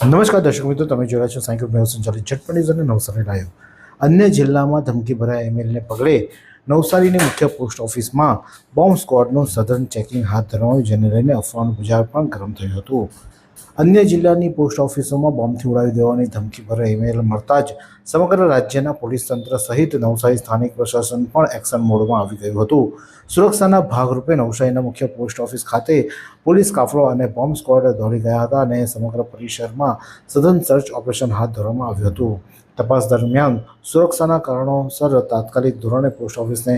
નમસ્કાર દર્શક મિત્રો, તમે જોઈ રહ્યા છો સાયકલ મેળ સંચાલિત ઝટપટ ન્યૂઝ અને નવસારી લાઈવ. અન્ય જિલ્લામાં ધમકી ભરાયા ઈમેલને પગલે નવસારીની મુખ્ય પોસ્ટ ઓફિસમાં બોમ્બ સ્ક્વોડનું સઘન ચેકિંગ હાથ ધરવામાં, જેને લઈને અફવાનું બજાર પણ ગરમ થયું હતું. અન્ય જિલ્લાની પોસ્ટ ઓફિસોમાં બોમ્બથી ઉડાવી દેવાની ધમકી ભરાયા ઈમેલ મળતા જ સમગ્ર રાજ્યના પોલીસ તંત્ર સહિત નવસારી સ્થાનિક પ્રશાસન પણ એક્શન મોડમાં આવી ગયું હતું. સુરક્ષાના ભાગરૂપે નવસારીના મુખ્ય પોસ્ટ ઓફિસ ખાતે પોલીસ કાફલો અને બોમ્બ સ્ક્વોડ દોડી ગયા હતા અને સમગ્ર પરિસરમાં સઘન સર્ચ ઓપરેશન હાથ ધરવામાં આવ્યું હતું. તપાસ દરમિયાન સુરક્ષાના કારણોસર તાત્કાલિક ધોરણે પોસ્ટ ઓફિસને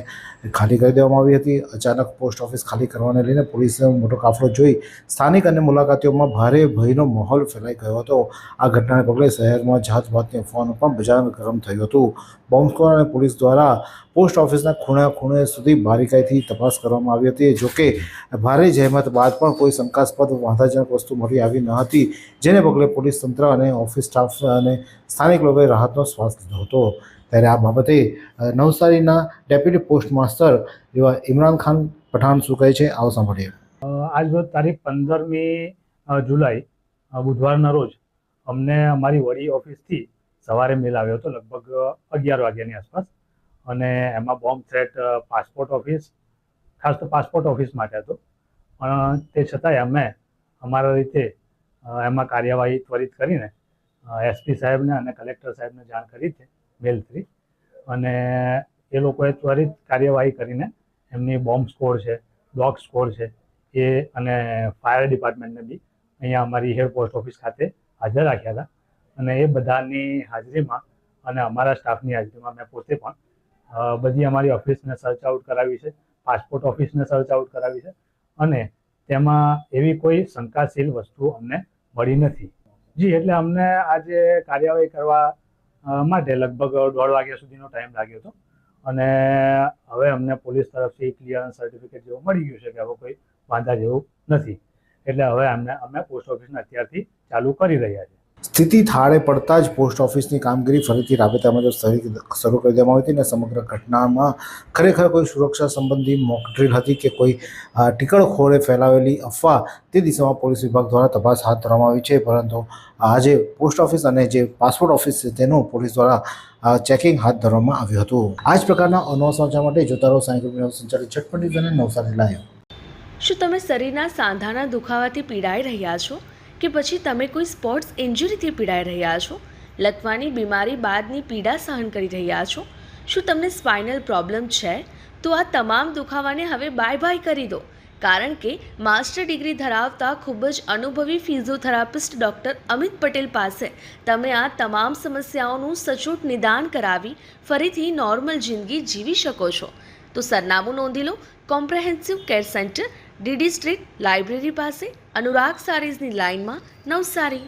ખાલી કરી દેવામાં આવી હતી. અચાનક પોસ્ટ ઓફિસ ખાલી કરવાને લઈને પોલીસનો મોટો કાફલો જોઈ સ્થાનિક અને મુલાકાતીઓમાં ભારે ભયનો માહોલ ફેલાઈ ગયો હતો. આ ઘટનાને પગલે શહેરમાં જાતભાતની અફવાનું પણ બજાર ગરમ થયું હતું. બોમ્બ સ્ક્વોડ અને પોલીસ દ્વારા પોસ્ટ ઓફિસના ખૂણે સુધી બારીકાઈથી તપાસ કરવામાં આવી હતી. જોકે ભારે જહેમત બાદ પણ કોઈ શંકાસ્પદ વાંધાજનક વસ્તુ મળી આવી ન હતી, જેને પગલે પોલીસ તંત્ર અને ઓફિસ સ્ટાફ અને સ્થાનિક લોકોએ રાહતનો શ્વાસ લીધો હતો. ત્યારે આ બાબતે નવસારીના ડેપ્યુટી પોસ્ટ માસ્ટર એવા ઇમરાન ખાન પઠાણ શું કહે છે, આવો સાંભળીએ. આજરોજ તારીખ 15મી જુલાઈ બુધવારના રોજ અમને અમારી વડી ઓફિસથી સવારે મેલ આવ્યો હતો, લગભગ 11 વાગ્યાની આસપાસ. અને એમાં બોમ્બ થ્રેટ પાસપોર્ટ ઓફિસ, ખાસ તો પાસપોર્ટ ઓફિસ માટે હતો. પણ તે છતાંય અમે અમારા રીતે એમાં કાર્યવાહી ત્વરિત કરીને એસપી સાહેબને અને કલેક્ટર સાહેબને જાણ કરી છે મેલ થ્રી. અને એ લોકોએ ત્વરિત કાર્યવાહી કરીને એમની બોમ્બ સ્ક્વોડ છે, ડોગ સ્ક્વોડ છે એ અને ફાયર ડિપાર્ટમેન્ટને બી અહીંયા અમારી હેડ પોસ્ટ ઓફિસ ખાતે હાજર રાખ્યા હતા. અને એ બધાની હાજરીમાં અને અમારા સ્ટાફની હાજરીમાં મેં પોતે પણ બધી અમારી ઓફિસને સર્ચ આઉટ કરાવી છે, પાસપોર્ટ ઓફિસને સર્ચ આઉટ કરાવી છે. અને તેમાં એવી કોઈ શંકાશીલ વસ્તુ અમને મળી નથી. જી, એટલે અમને આજે કાર્યવાહી કરવા માટે લગભગ 1:30 વાગ્યા સુધીનો ટાઈમ લાગ્યો હતો. અને હવે અમને પોલીસ તરફથી ક્લિયરન્સ સર્ટિફિકેટ જેવું મળી ગયું છે કે હવે કોઈ વાંધા જેવું નથી. એટલે હવે અમે પોસ્ટ ઓફિસને અત્યારથી ચાલુ કરી રહ્યા છીએ. સ્થિતિ થાળે પડતા જ પોસ્ટ ઓફિસની કામગીરી ફરીથી રાબેતા મુજબ શરૂ કરી દેવામાં આવી હતી અને સમગ્ર ઘટનામાં ખરેખર કોઈ સુરક્ષા સંબંધી મોકડ્રીલ હતી કે કોઈ ટીકડખોળે ફેલાવેલી અફવા, તે દિશામાં પોલીસ વિભાગ દ્વારા તપાસ હાથ ધરવામાં આવી છે. પરંતુ આજે પોસ્ટ ઓફિસ અને જે પાસપોર્ટ ઓફિસ છે તેનું પોલીસ દ્વારા ચેકિંગ હાથ ધરવામાં આવ્યું હતું. આ જ પ્રકારના અનોખા સમાચાર માટે જોતા રહો સાયકલ મેળ સંચાલિત ઝટપટ ન્યૂઝ અને નવસારી લાઈવ. શું તમે શરીરના સાંધાના દુખાવાથી પીડાઈ રહ્યા છો કે પછી તમે કોઈ સ્પોર્ટ્સ ઇન્જરીથી પીડાઈ રહ્યા છો? લકવાની બીમારી બાદની પીડા સહન કરી રહ્યા છો? શું તમને સ્પાઇનલ પ્રોબ્લેમ છે? તો આ તમામ દુખાવાને હવે બાય કરી દો, કારણ કે માસ્ટર ડિગ્રી ધરાવતા ખૂબ જ અનુભવી ફિઝિયોથેરાપિસ્ટ ડૉક્ટર અમિત પટેલ પાસે તમે આ તમામ સમસ્યાઓનું સચોટ નિદાન કરાવી ફરીથી નોર્મલ જિંદગી જીવી શકો છો. તો સરનામું નોંધી લો. Comprehensive care centre, DD street, library પાસે, અનુરાગ સારીઝની લાઇનમાં, નવસારી.